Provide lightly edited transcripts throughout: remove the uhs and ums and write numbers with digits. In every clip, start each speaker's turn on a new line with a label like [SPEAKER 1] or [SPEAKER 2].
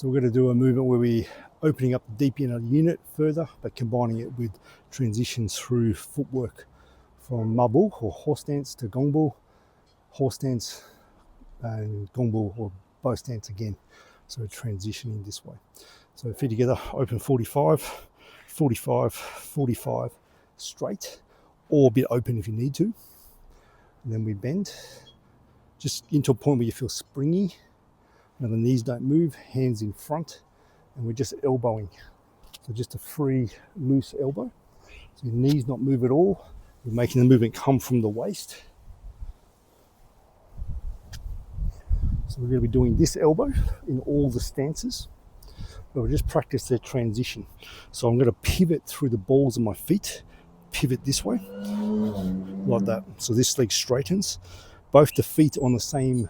[SPEAKER 1] So we're going to do a movement where we're opening up the deep inner unit further, but combining it with transitions through footwork from mabu or horse stance to gongbu, horse stance and gongbu or bow stance again. So transitioning this way. So feet together, open 45, 45, 45, straight, or a bit open if you need to. And then we bend, just into a point where you feel springy. Now the knees don't move, hands in front, and we're just elbowing. So just a free, loose elbow. So your knees not move at all. You're making the movement come from the waist. So we're going to be doing this elbow in all the stances. But we'll just practice the transition. So I'm going to pivot through the balls of my feet, pivot this way, like that. So this leg straightens, both the feet on the same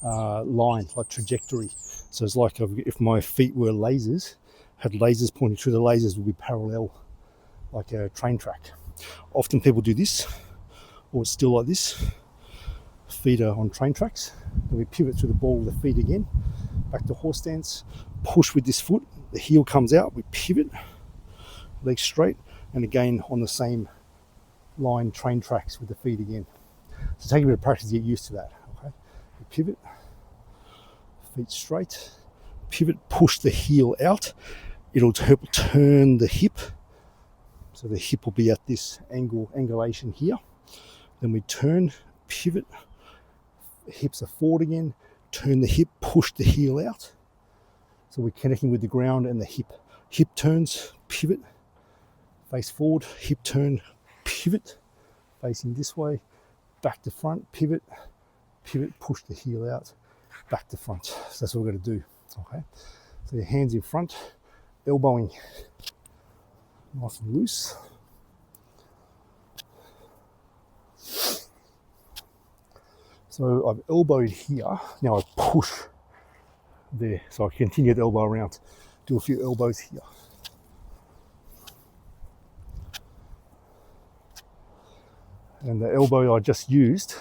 [SPEAKER 1] line, like trajectory. So it's like if my feet were lasers, had lasers pointing through, the lasers would be parallel, like a train track. Often people do this, or it's still like this. Feet are on train tracks. Then we pivot through the ball of the feet again, back to horse stance, push with this foot, the heel comes out, we pivot, legs straight, and again on the same line, train tracks with the feet again. So take a bit of practice to get used to that, okay? We pivot, feet straight, pivot, push the heel out. It'll help turn the hip. So the hip will be at this angulation here. Then we turn, pivot, hips are forward again, turn the hip, push the heel out. So we're connecting with the ground and the hip. Hip turns, pivot, face forward, hip turn, pivot, facing this way, back to front, pivot, pivot, push the heel out, back to front. So that's what we're going to do, okay? So your hands in front, elbowing nice and loose. So I've elbowed here, now I push there. So I continue the elbow around, do a few elbows here. And the elbow I just used,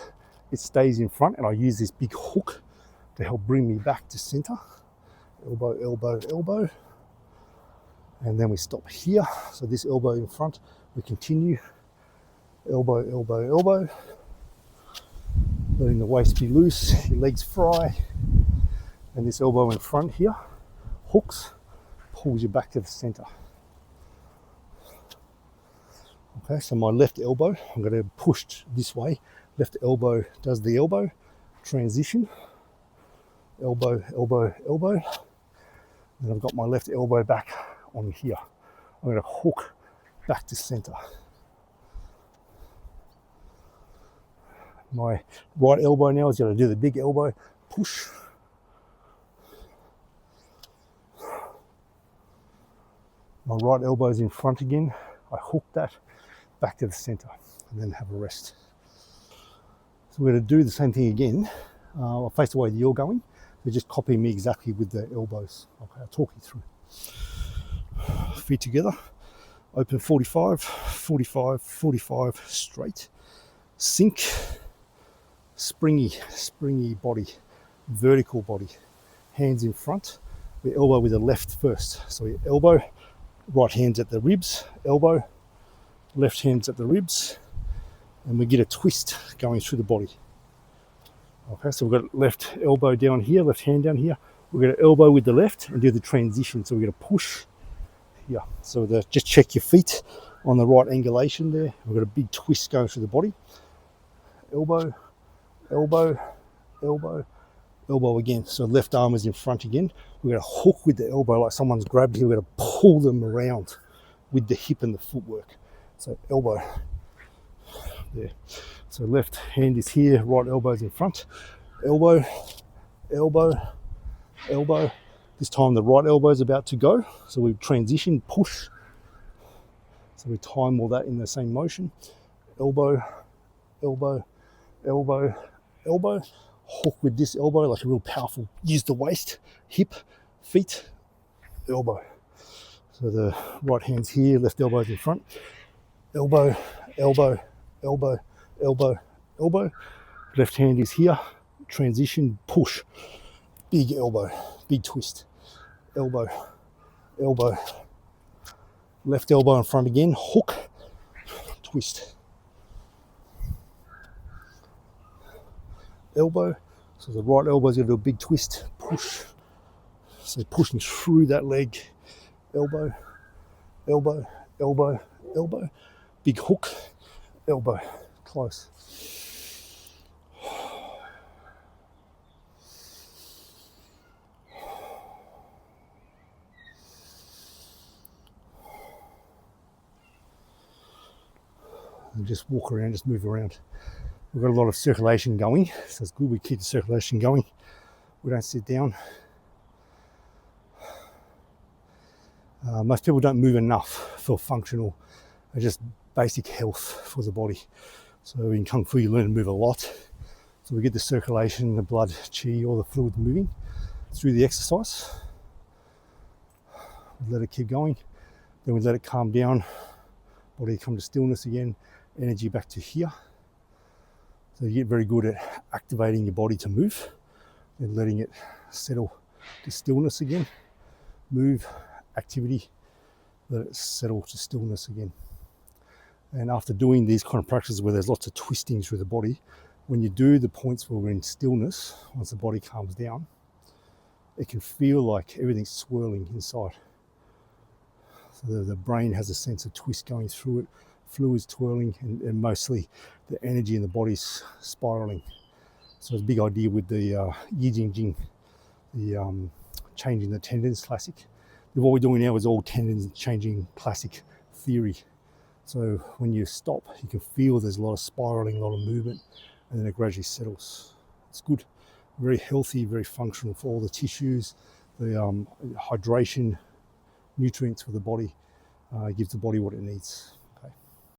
[SPEAKER 1] it stays in front, and I use this big hook to help bring me back to center. Elbow, elbow, elbow. And then we stop here. So this elbow in front, we continue. Elbow, elbow, elbow. Letting the waist be loose, your legs fry. And this elbow in front here, hooks, pulls you back to the center. Okay, so my left elbow, I'm going to push this way. Left elbow does the elbow, transition, elbow, elbow, elbow. And I've got my left elbow back on here. I'm going to hook back to center. My right elbow now is going to do the big elbow, push. My right elbow is in front again. I hook that back to the center and then have a rest. So we're going to do the same thing again. I'll face the way that you're going. You're just copying me exactly with the elbows. Okay, I'll talk you through. Feet together. Open 45, 45, 45, straight. Sink. Springy body. Vertical body. Hands in front. We elbow with the left first. So we elbow. Right hand's at the ribs, elbow, left hand's at the ribs, and we get a twist going through the body. Okay, so we've got left elbow down here, left hand down here. We're going to elbow with the left and do the transition. So we're going to push here. So just check your feet on the right angulation there. We've got a big twist going through the body. Elbow, elbow, elbow, elbow again. So left arm is in front again. We're going to hook with the elbow like someone's grabbed here. We're going to pull them around with the hip and the footwork. So elbow there. So left hand is here, right elbow is in front. Elbow, elbow, elbow. This time the right elbow is about to go. So we transition, push. So we time all that in the same motion. Elbow, elbow, elbow, elbow. Hook with this elbow like a real powerful, use the waist, hip, feet, elbow. So the right hand's here, left elbow's in front. Elbow, elbow, elbow, elbow, elbow. Left hand is here, transition, push. Big elbow, big twist. elbow, elbow, left elbow in front again, hook, twist, elbow. So the right elbow's going to do a big twist, push. So pushing through that leg, elbow, elbow, elbow, elbow, big hook, elbow, close. And just walk around, just move around. We've got a lot of circulation going, so it's good we keep the circulation going. We don't sit down. Most people don't move enough for functional, just basic health for the body. So in Kung Fu you learn to move a lot. So we get the circulation, the blood, chi, all the fluid moving through the exercise. We let it keep going, then we let it calm down, body come to stillness again, energy back to here. So you get very good at activating your body to move and letting it settle to stillness again. Move, activity, let it settle to stillness again. And after doing these kind of practices where there's lots of twisting through the body, when you do the points where we're in stillness, once the body calms down, it can feel like everything's swirling inside. So the brain has a sense of twist going through it, fluids twirling, and mostly the energy in the body's spiraling. So it's a big idea with the Yi Jing Jing, the changing the tendons classic. What we're doing now is all tendons changing classic theory. So when you stop, you can feel there's a lot of spiraling, a lot of movement, and then it gradually settles. It's good, very healthy, very functional for all the tissues, the hydration, nutrients for the body, gives the body what it needs.